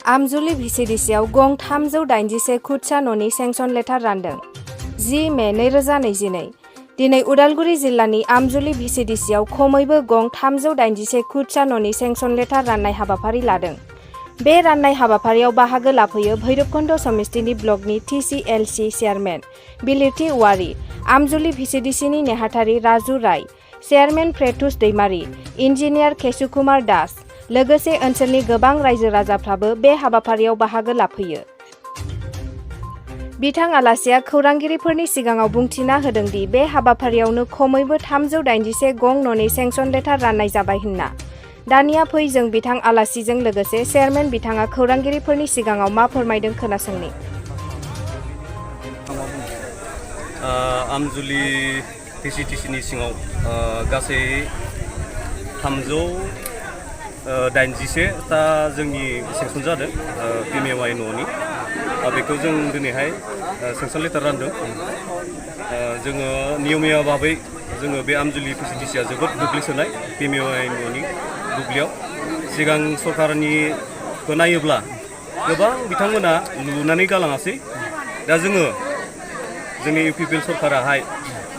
आमजुलि भिसिडिसिआव गं 381 कुटचा न'नि sanction letter रानदों। 10 May 2022 दिनै उदालगुरि जिल्लानि आमजुलि भिसिडिसिआव खमैबो गं 381 कुटचा न'नि सेंसन लेटार राननाय हाबाफारि लादों। बे राननाय हाबाफारियाव बाहागो लाफैयो भैरबकुन्द समिस्तिनि ब्लकनि TCLC चेयारमेन बिलिरथि औवारी, आमजुलि भिसिडिसिनि नेहाथारि राजु राय, चेयारमेन प्रेथुस दैमारी, इन्जिनियार केशुकुमार दास, लोगोसे ओनसोलनि गोबां रायजो राजाफ्राबो बे हाबाफारियाव बाहागो लाफैयो। बिथां आलासिया खौरांगिरिफोरनि सिगाङाव बुंथिना होदों दि बे हाबाफारियावनो खमैबो 381 गं न'नि सेंसन लेटार राननाय जाबाय होनना। दानिया फै जों बिथां आलासिजों लोगोसे चेयारमेन बिथाङा खौरांगिरिफोरनि सिगाङाव मा फोरमायदों खोनासंनि। आमजुलि भिसिडिसिनि सिङाव गासै 381 ता जोंनि सेंसन जादों PMAY न'नि। बेखौ जों दिनैहाय सेंसन लेटार रानदों। जोङो नियमिया भाबै जोङो बे आमजुलि भिसिडिसिया जोबोद गोग्लैसोनाय PMAY न'नि दुब्लियाव। सिगां सरकारनिखौ नायोब्ला गोबां बिथांमोना लुनानै गालाङासै। दा जोङो जोंनि UPPL सरकाराहाय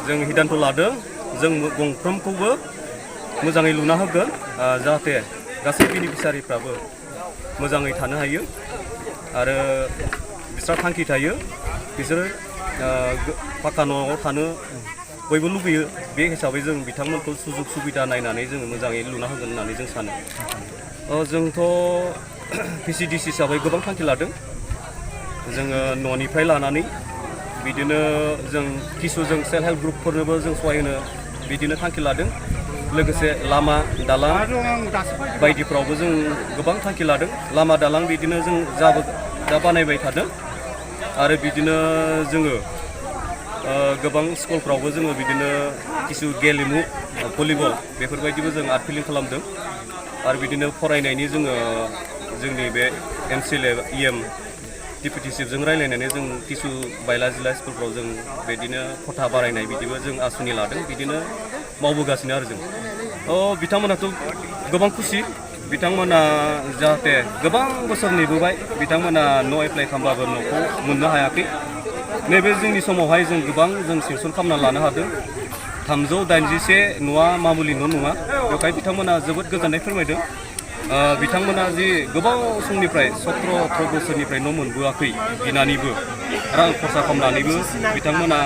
जों हिदान्त लादों जों गंफ्रोमखौबो मोजाङै लुना होगोन जाहाथे गासै बेनिफिसारिफ्राबो मोजाङै थानो हायो आरो बिस्रा थांखि थायो बिसोर पाक्का न'आव थानो बयबो लुबैयो। बे हिसाबै जों बिथांमोनखौ सुजुग सुबिदा नायनानै जोङो मोजाङै लुना होगोन होननानै जों सानो। जोंथ' भिसिडिसि हिसाबै गोबां थांखि लादों। जोङो न'निफ्राय लानानै बिदिनो जों किसु जों सेल्फ हेल्प ग्रुपफोरनोबो जों सहाय होनो बिदिनो थांखि लादों। लोगोसे लामा दालां बायदिफ्रावबो जों गोबां थांखि लादों। लामा दालां बिदिनो जों दा बानायबाय थादों आरो बिदिनो जोङो गोबां स्कुलफ्रावबो जोङो बिदिनो किसु गेलेमु भलिबल बेफोरबायदिबो जों आर्ट फिलिं खालामदों आरो बिदिनो फरायनायनि जोङो जोंनि बे MCLA EM डिप्युटि चिफजों रायलायनानै जों किसु बायला जिला स्कुलफ्राव जों बिदिनो खथा बारायनाय बिदिबो जों आसुनि लादों। बिदिनो मावबोगासिनो आरो जों। बिथांमोनाथ' गोबां खुसि। बिथांमोना जाहाथे गोबां बोसोर नेबोबाय बिथांमोना न' एप्लाइ खालामबाबो न'खौ मोननो हायाखै। नैबे जोंनि समावहाय जों गोबां जों सेंसन खालामना लानो हादों। 381 न'आ मामुलि न' नङा। बेवहाय बिथांमोना जोबोद गोजोननाय फोरमायदों। बिथांमोना जि गोबाव समनिफ्राय 17-18 बोसोरनिफ्राय न' मोनबोआखै बिनानैबो रां खरसा खालामनानैबो बिथांमोना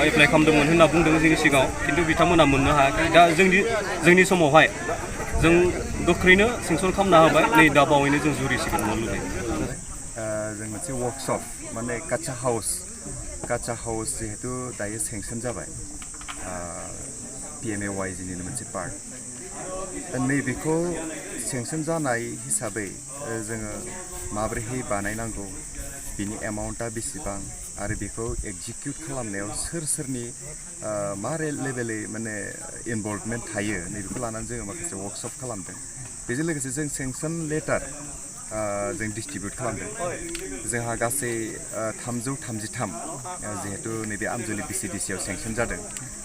एप्लाइ खालामदोंमोन होनना बुंदों जोंनि सिगाङाव, खिन्थु बिथांमोना मोननो हायाखै। दा जोंनि समावहाय जों गोख्रैनो सेंसन खालामना होबाय। नै दा बावैनो जों जुरिसिगोन न' लुनाय। जों मोनसे वर्कशप माने काच्चा हाउस जिहेतु दायो सेंसन जाबाय PMAY जिनिनो मोनसे पार्ट। नैबेखौ सेंसन जानाय हिसाबै जोङो माबोरैहाय बानायनांगौ, बिनि एमाउन्टआ बेसेबां आरो बेखौ एक्जिकिउट खालामनायाव सोरनि मा लेभेलै माने इनभल्भमेन्ट थायो नैबेखौ लानानै जोङो माखासे वर्कशप खालामदों। बेजों लोगोसे जों सेंसन लेटार जों डिस्ट्रिबिउट खालामदों। जोंहा गासै 333 जिहेतु नैबे आमजुलि भिसिडिसिआव सेंसन जादों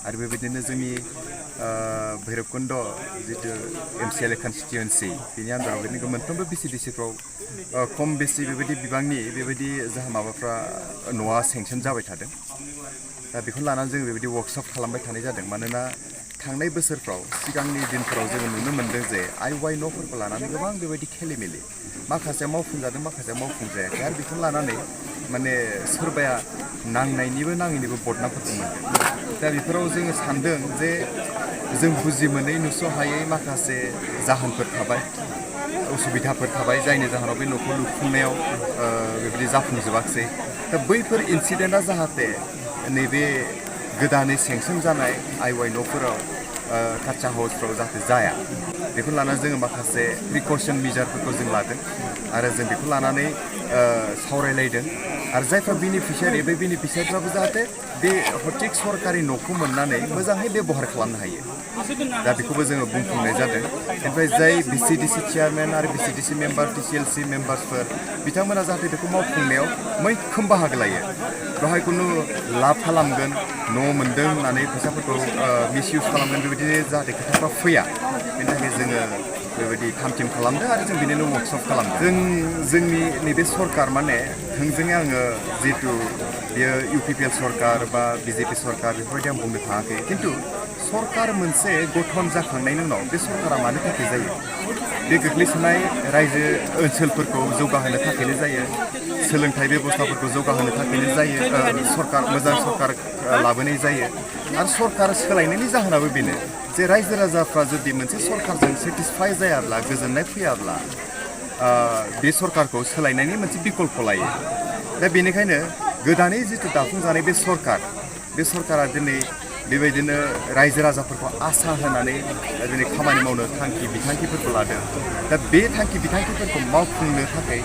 आरो बेबायदिनो जोंनि भैरबकुन्द जितु MCLA कन्स्टिटुवेन्सि बेनि आन्दाराव बिदिनो मोनफ्रोमबो भिसिडिसिफ्राव खम बेसि बेबायदि बिबांनि बेबायदि जाहा माबाफ्रा न'आ सेंसन जाबाय थादों। दा बेखौ लानानै जों बेबायदि वर्कशप खालामबाय थानाय जादों। मानोना थांनाय बोसोरफ्राव सिगांनि दिनफोराव जोङो नुनो मोन्दों जे IY न'फोरखौ लानानै गोबां बेबायदि खेलिमेलि माखासेया मावफुंजादों माखासेया मावफुंजायाखै आरो बेखौ लानानै माने सोरबाया नांनायनिबो नाङैनिबो बदनामफोरखौ मोनदों। दा बेफोराव जोङो सानदों जे जों बुजि मोनै नुस' हायै माखासे जाहोनफोर थाबाय, उसुबिदाफोर थाबाय जायनि जाहोनाव बे न'खौ लुफुंनायाव बेबायदि जाफुंजोबाखिसै। दा बैफोर इनसिडेन्टआ जाहाथे नैबे गोदानै सेंसन जानाय IY न'फोराव काच्चा हाउसफ्राव जाहाथे जाया बेखौ लानानै जोङो माखासे प्रिकसन मेजारफोरखौ जों लादों आरो जों बेखौ लानानै सावरायलायदों आरो जायफ्रा बेनिफिसियारि बे बेनिफिसियारिफ्राबो जाहाथे बे हथिक सरकारि न'खौ मोननानै मोजाङै बेबहार खालामनो हायो। दा बेखौबो जोङो बुंफुंनाय जादों। ओमफ्राय जाय भिसिडिसि चेयारमेन आरो भिसिडिसि मेम्बार TCLC मेम्बार्सफोर बिथांमोना जाहाथे बेखौ मावफुंनायाव मैखोम बाहागो लायो। बेवहाय खुनु लाब खालामगोन न' मोन्दों होननानै फैसाफोरखौ मिसइउज खालामगोन बेबायदि जाहाथे खोथाफ्रा फैया। बेनि थाखाय जोङो बेबायदि थामथिम खालामदों आरो जों बिनिनो वर्कशप खालामदों जोंनि नैबे सरकार माने थोंजोङै आङो जिहेतु बेयो इउपिपिएल सरकार बा बिजेपि सरकार बेफोरबायदि आं बुंनो थाङाखै खिन्थु सरकार मोनसे गठन जाखांनायनि उनाव बे सरकारा मानो थाखाय जायो बे गोग्लैसोनाय रायजो ओनसोलफोरखौ जौगाहोनो थाखायनो जायो सोलोंथाइ बेबस्थाफोरखौ जौगाहोनो थाखायनो जायो सरकार मोजां सरकार लाबोनाय जायो आरो सरकार सोलायनायनि जाहोनाबो बेनो जे रायजो राजाफ्रा जुदि मोनसे सरकारजों सेटिसफाइ जायाब्ला गोजोननाय फैयाब्ला बे सरकारखौ सोलायनायनि मोनसे बिकल्प लायो दा बेनिखायनो गोदानै जिथु दाफुंजानाय बे सरकारा दिनै बेबायदिनो रायजो राजाफोरखौ आसा होनानै दिनै खामानि मावनो बिथांखिफोरखौ लादों दा बे बिथांखिफोरखौ मावफुंनो थाखाय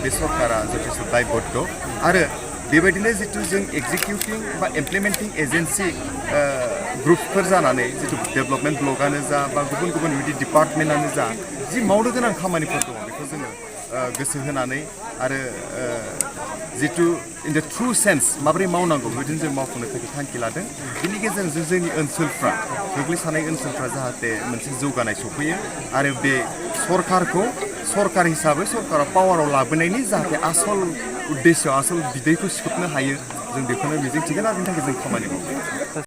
बे सरकारा जथेस्थ दायबद्ध आरो बेबायदिनो जिथु जों एग्जिकिउटिं बा इमप्लिमेन्टिं एजेन्सि ग्रुपफोर जानानै जिथु डेभेलपमेन्ट ब्लकआनो जा बा गुबुन गुबुन बिदि डिपार्टमेन्टआनो जा जि मावनो गोनां खामानिफोर दङ बेखौ जोङो गोसो होनानै आरो जिथु इन द ट्रु सेन्स माबोरै मावनांगौ बेबायदिनो जों मावफुंनो थाखाय थांखि लादों बिनि गेजेरजों जोंनि ओनसोलफ्रा गोग्लैसानाय ओनसोलफ्रा जाहाथे मोनसे जौगानाय सफैयो आरो बे सरकारखौ सरकार हिसाबै सरकारा पावाराव लाबोनायनि जाहाथे आसल उद्देश्य आसल बिदैखौ सोबनो हायो जों बेखौनो मिजिंथिगोन आरो बिनि थाखाय जों खामानि मावगोन